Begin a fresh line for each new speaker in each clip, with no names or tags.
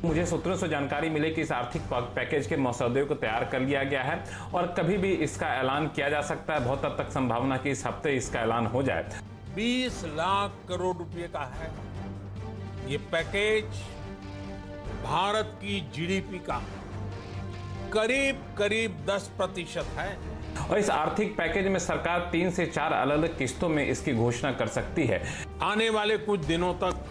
मुझे सूत्रों से जानकारी मिली कि इस आर्थिक पैकेज के मसौदे को तैयार कर लिया गया है और कभी भी इसका ऐलान किया जा सकता है। बहुत हद तक संभावना कि इस हफ्ते इसका ऐलान हो जाए।
20 लाख करोड़ रुपए का है ये पैकेज। भारत की जीडीपी का करीब 10% है।
और इस आर्थिक पैकेज में सरकार 3 से 4 अलग-अलग किस्तों में इसकी घोषणा कर सकती है।
आने वाले कुछ दिनों तक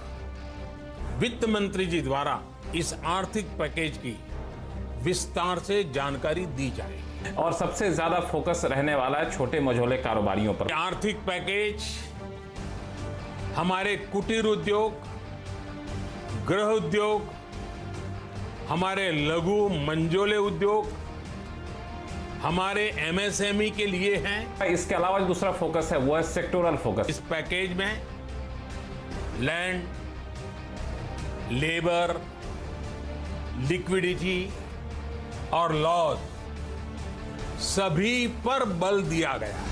वित्त मंत्री जी द्वारा इस आर्थिक पैकेज की विस्तार से जानकारी दी जाएगी
और सबसे ज्यादा फोकस रहने वाला है छोटे मझोले कारोबारियों पर।
आर्थिक पैकेज हमारे कुटीर उद्योग, गृह उद्योग, हमारे लघु मंझोले उद्योग, हमारे एमएसएमई के लिए है।
इसके अलावा दूसरा फोकस है वो है सेक्टोरल फोकस।
इस पैकेज में लैंड, लेबर, लिक्विडिटी और लॉज सभी पर बल दिया गया है।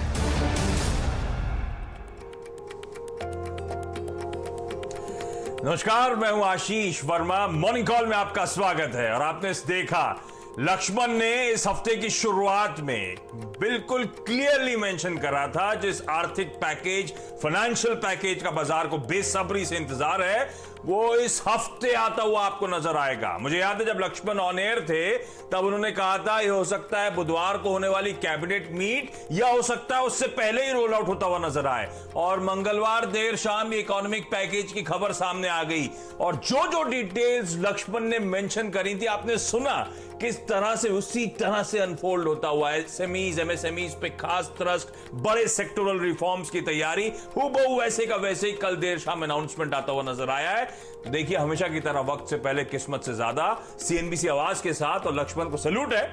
नमस्कार, मैं हूं आशीष वर्मा। मॉर्निंग कॉल में आपका स्वागत है। और आपने देखा लक्ष्मण ने इस हफ्ते की शुरुआत में बिल्कुल क्लियरली मेंशन करा था जिस आर्थिक पैकेज, फाइनेंशियल पैकेज का बाजार को बेसब्री से इंतजार है वो इस हफ्ते आता हुआ आपको नजर आएगा। मुझे याद है जब लक्ष्मण ऑन एयर थे तब उन्होंने कहा था ये हो सकता है बुधवार को होने वाली कैबिनेट मीट या हो सकता है उससे पहले ही रोल आउट होता हुआ नजर आए। और मंगलवार देर शाम इकोनॉमिक पैकेज की खबर सामने आ गई और जो डिटेल्स लक्ष्मण ने मेंशन करी थी आपने सुना किस तरह से उसी तरह से अनफोल्ड होता हुआ है। एसएमईज, एमएसएमईज पे खास ट्रस्ट, बड़े सेक्टोरल रिफॉर्म्स की तैयारी हूबहू वैसे का वैसे ही कल देर शाम अनाउंसमेंट आता हुआ नजर आया है। तो देखिए हमेशा की तरह वक्त से पहले किस्मत से ज्यादा सीएनबीसी आवाज के साथ, और लक्ष्मण को सैल्यूट है।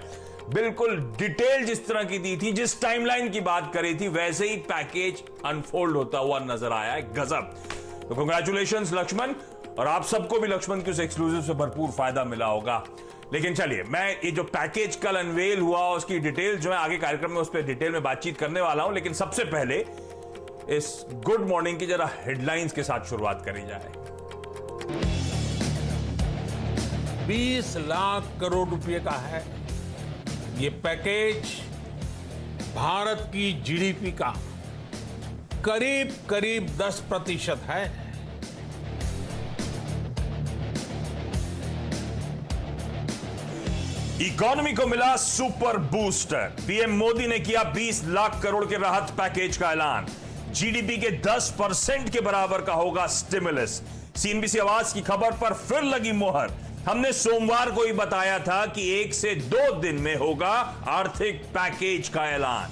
बिल्कुल डिटेल जिस तरह की दी थी, जिस टाइमलाइन की बात करी थी वैसे ही पैकेज अनफोल्ड होता हुआ नजर आया है। गजब। तो कांग्रेचुलेशंस लक्ष्मण, और आप सबको भी लक्ष्मण के उस एक्सक्लूसिव से भरपूर फायदा मिला होगा। लेकिन चलिए, मैं ये जो पैकेज कल अनवेल हुआ उसकी डिटेल जो है आगे कार्यक्रम में उस पर डिटेल में बातचीत करने वाला हूं। लेकिन सबसे पहले इस गुड मॉर्निंग की जरा हेडलाइंस के साथ शुरुआत करी जाए।
20 लाख करोड़ रुपए का है ये पैकेज। भारत की जीडीपी का करीब 10% है।
इकोनॉमी को मिला सुपर बूस्टर। पीएम मोदी ने किया 20 लाख करोड़ के राहत पैकेज का ऐलान। जीडीपी के 10% के बराबर का होगा स्टिमुलस। सीएनबीसी आवाज की खबर पर फिर लगी मोहर। हमने सोमवार को ही बताया था कि 1 से 2 दिन में होगा आर्थिक पैकेज का ऐलान।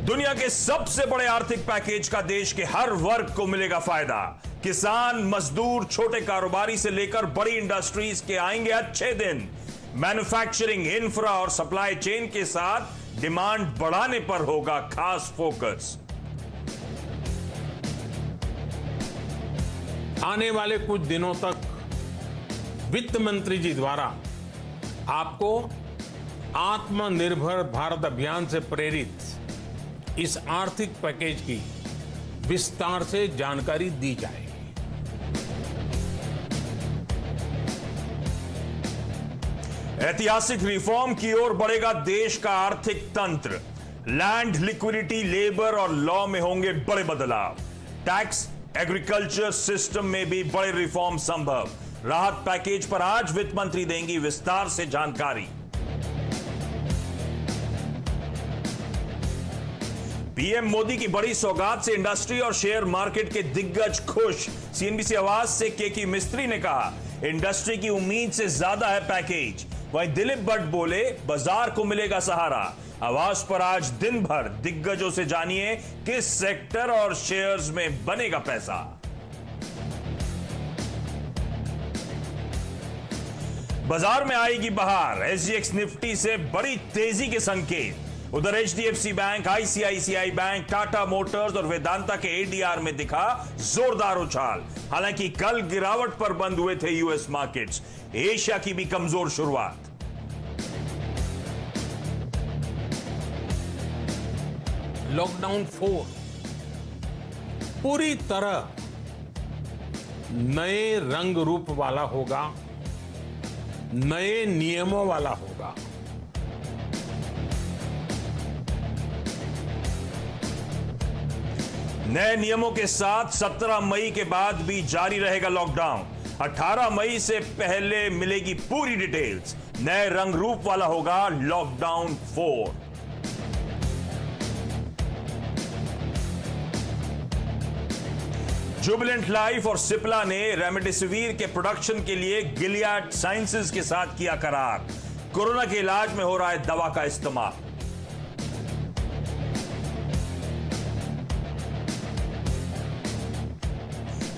दुनिया के सबसे बड़े आर्थिक पैकेज का देश के हर वर्ग को मिलेगा फायदा। किसान, मजदूर, छोटे कारोबारी से लेकर बड़ी इंडस्ट्रीज के आएंगे अच्छे दिन। मैन्युफैक्चरिंग, इंफ्रा और सप्लाई चेन के साथ डिमांड बढ़ाने पर होगा खास फोकस।
आने वाले कुछ दिनों तक वित्त मंत्री जी द्वारा आपको आत्मनिर्भर भारत अभियान से प्रेरित इस आर्थिक पैकेज की विस्तार से जानकारी दी जाएगी।
ऐतिहासिक रिफॉर्म की ओर बढ़ेगा देश का आर्थिक तंत्र। लैंड, लिक्विडिटी, लेबर और लॉ में होंगे बड़े बदलाव। टैक्स, एग्रीकल्चर सिस्टम में भी बड़े रिफॉर्म संभव। राहत पैकेज पर आज वित्त मंत्री देंगी विस्तार से जानकारी। पीएम मोदी की बड़ी सौगात से इंडस्ट्री और शेयर मार्केट के दिग्गज खुश। सीएनबीसी आवाज से केके मिस्त्री ने कहा इंडस्ट्री की उम्मीद से ज्यादा है पैकेज। वहीं दिलीप भट्ट बोले बाजार को मिलेगा सहारा। आवाज पर आज दिन भर दिग्गजों से जानिए किस सेक्टर और शेयर्स में बनेगा पैसा। बाजार में आएगी बहार। एसजीएक्स निफ्टी से बड़ी तेजी के संकेत। उधर HDFC bank, ICICI bank, Tata Motors और वेदांता के एडीआर में दिखा जोरदार उछाल। हालांकि कल गिरावट पर बंद हुए थे यूएस मार्केट्स। एशिया की भी कमजोर शुरुआत।
लॉकडाउन 4 पूरी तरह नए रंग रूप वाला होगा, नए नियमों वाला होगा।
नए नियमों के साथ 17 मई के बाद भी जारी रहेगा लॉकडाउन। 18 मई से पहले मिलेगी पूरी डिटेल्स। नए रंग रूप वाला होगा लॉकडाउन 4। जुबिलेंट लाइफ और सिप्ला ने रेमडेसिविर के प्रोडक्शन के लिए गिलियड साइंसेज के साथ किया करार। कोरोना के इलाज में हो रहा है दवा का इस्तेमाल।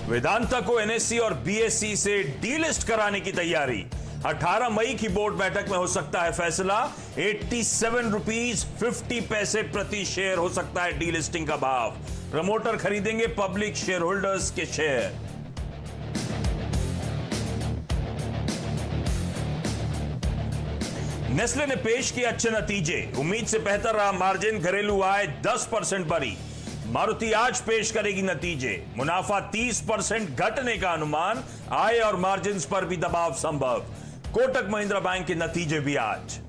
वेदांता को एनएससी और बीएसई से डीलिस्ट कराने की तैयारी। 18 मई की बोर्ड बैठक में हो सकता है फैसला। 87 रुपीज 50 पैसे प्रति शेयर हो सकता है डीलिस्टिंग का भाव। प्रमोटर खरीदेंगे पब्लिक शेयर होल्डर्स के शेयर। नेस्ले ने पेश किए अच्छे नतीजे। उम्मीद से बेहतर रहा मार्जिन, घरेलू आय 10% बढ़ी। मारुति आज पेश करेगी नतीजे। मुनाफा 30% घटने का अनुमान। आय और मार्जिन पर भी दबाव संभव। कोटक महिंद्रा बैंक के नतीजे भी आज।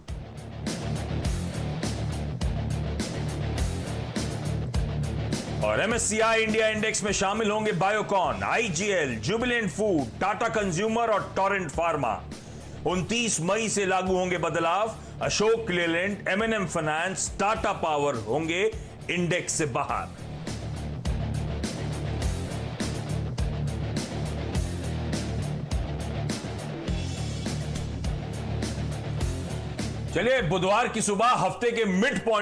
और एमएससीआई इंडिया इंडेक्स में शामिल होंगे Biocon, IGL, Jubilant Food, Tata Consumer और टोरेंट फार्मा। 29 मई से लागू होंगे बदलाव। Ashok Leyland, MNM Finance, Tata Power होंगे इंडेक्स से बाहर। चलिए, बुधवार की सुबह हफ्ते के मिड पॉइंट